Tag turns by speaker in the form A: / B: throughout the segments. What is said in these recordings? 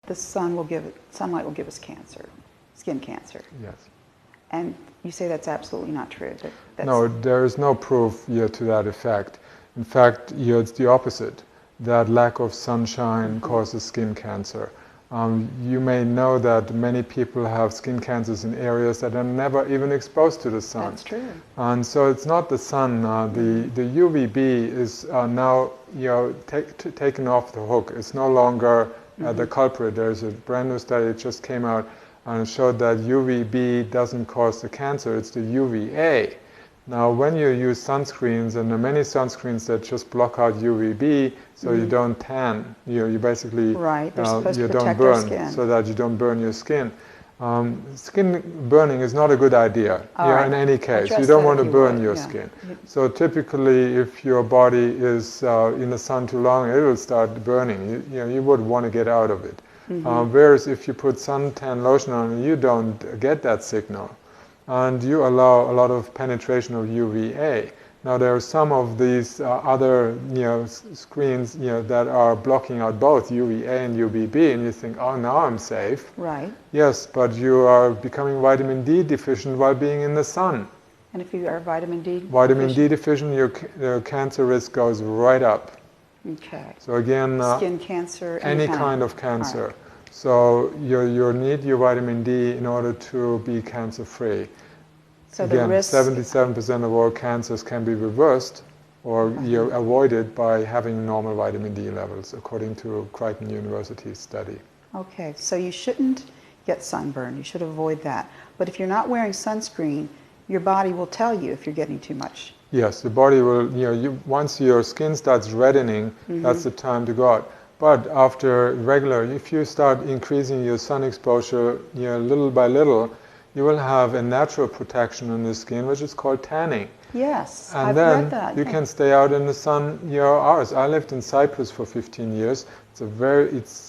A: the sunlight will give us cancer, skin cancer.
B: Yes.
A: And you say that's absolutely not true.
B: No, there is no proof to that effect. In fact, it's the opposite. That lack of sunshine causes skin cancer. You may know that many people have skin cancers in areas that are never even exposed to the sun.
A: That's true.
B: And so it's not the sun. The UVB is now taken off the hook. It's no longer the culprit. There's a brand new study that just came out and it showed that UVB doesn't cause the cancer. It's the UVA. Now, when you use sunscreens, and there are many sunscreens that just block out UVB, so you don't tan. You basically you don't burn, so that you don't burn your skin. Skin burning is not a good idea. In any case, you don't want to burn your skin. So typically, if your body is in the sun too long, it will start burning. You would want to get out of it. Whereas if you put suntan lotion on, you don't get that signal. And you allow a lot of penetration of UVA. Now there are some of these other screens that are blocking out both UVA and UVB, and you think, oh, now I'm safe.
A: Right.
B: Yes, but you are becoming vitamin D deficient while being in the sun.
A: And if you are vitamin D
B: deficient, your cancer risk goes right up.
A: Okay.
B: So again,
A: skin cancer,
B: any kind of cancer. Right. So you need your vitamin D in order to be cancer-free.
A: So
B: again,
A: the risk
B: 77% of all cancers can be reversed or avoided by having normal vitamin D levels, according to Crichton University's study.
A: Okay, so you shouldn't get sunburn. You should avoid that. But if you're not wearing sunscreen, your body will tell you if you're getting too much.
B: Yes, the body will, once your skin starts reddening, that's the time to go out. But after if you start increasing your sun exposure little by little, you will have a natural protection on the skin, which is called tanning.
A: Yes,
B: and
A: I've
B: then
A: read that.
B: You can stay out in the sun hours. I lived in Cyprus for 15 years. It's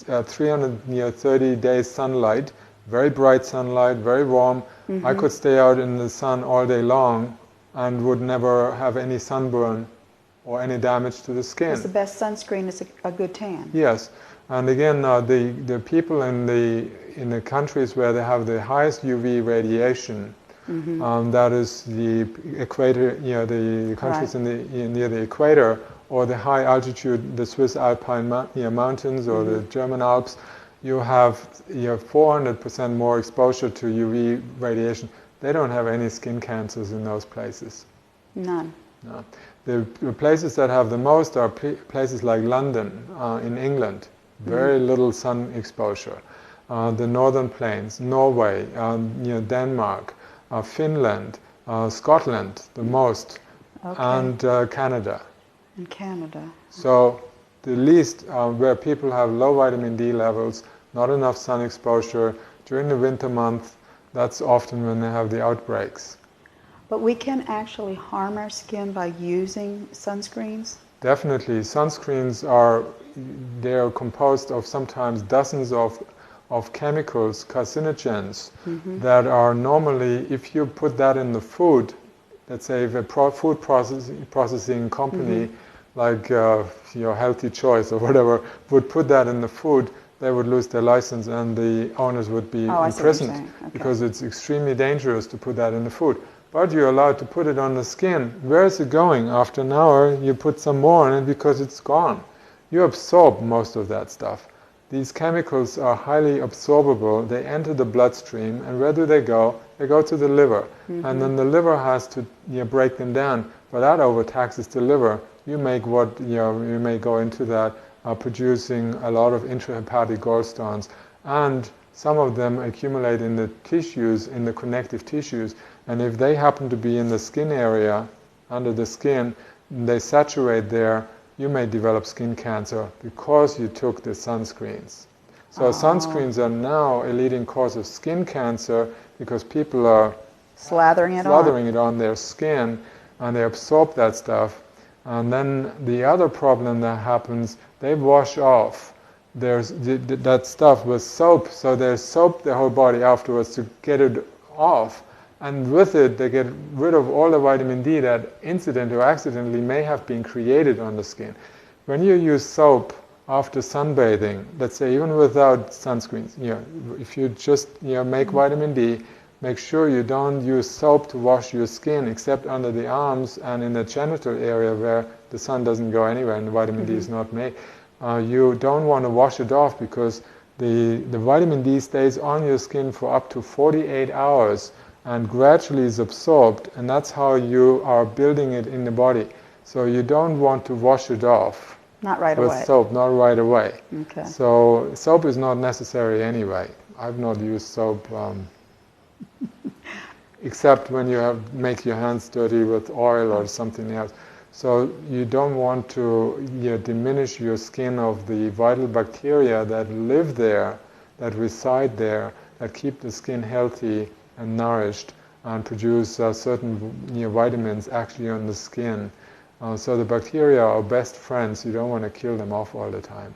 B: 330 days sunlight, very bright sunlight, very warm. I could stay out in the sun all day long and would never have any sunburn or any damage to the skin.
A: Because the best sunscreen is a good tan.
B: Yes, and again, the people in the countries where they have the highest UV radiation, that is the equator, the countries near the equator, or the high altitude, the Swiss Alpine mountains or the German Alps, you have 400% more exposure to UV radiation. They don't have any skin cancers in those places.
A: None.
B: No. The places that have the most are places like London in England, very little sun exposure. The northern plains, Norway, Denmark, Finland, Scotland, the most, and Canada.
A: And Canada.
B: So the least where people have low vitamin D levels, not enough sun exposure during the winter month, that's often when they have the outbreaks.
A: But we can actually harm our skin by using sunscreens?
B: Definitely. Sunscreens they're composed of sometimes dozens of chemicals, carcinogens, that are normally, if you put that in the food, let's say if a food processing company like Healthy Choice or whatever would put that in the food, they would lose their license and the owners would be imprisoned because it's extremely dangerous to put that in the food. But you're allowed to put it on the skin. Where is it going? After an hour, you put some more on it because it's gone. You absorb most of that stuff. These chemicals are highly absorbable. They enter the bloodstream, and where do they go? They go to the liver. And then the liver has to break them down. But that overtaxes the liver. You may go into that producing a lot of intrahepatic gallstones. And some of them accumulate in the tissues, in the connective tissues. And if they happen to be in the skin area, under the skin, they saturate there, you may develop skin cancer because you took the sunscreens. So sunscreens are now a leading cause of skin cancer because people are slathering it on their skin and they absorb that stuff. And then the other problem that happens, they wash off that stuff with soap. So they soap the whole body afterwards to get it off. And with it, they get rid of all the vitamin D that incidentally or accidentally may have been created on the skin. When you use soap after sunbathing, let's say even without sunscreens, if you just make vitamin D, make sure you don't use soap to wash your skin except under the arms and in the genital area where the sun doesn't go anywhere and the vitamin D is not made. You don't want to wash it off because the vitamin D stays on your skin for up to 48 hours and gradually is absorbed, and that's how you are building it in the body. So you don't want to wash it off.
A: Not right
B: with
A: away.
B: soap, not right away.
A: Okay.
B: So soap is not necessary anyway. I've not used soap except when you make your hands dirty with oil or something else. So you don't want to diminish your skin of the vital bacteria that live there, that reside there, that keep the skin healthy and nourished and produce certain vitamins actually on the skin. So the bacteria are best friends. You don't want to kill them off all the time.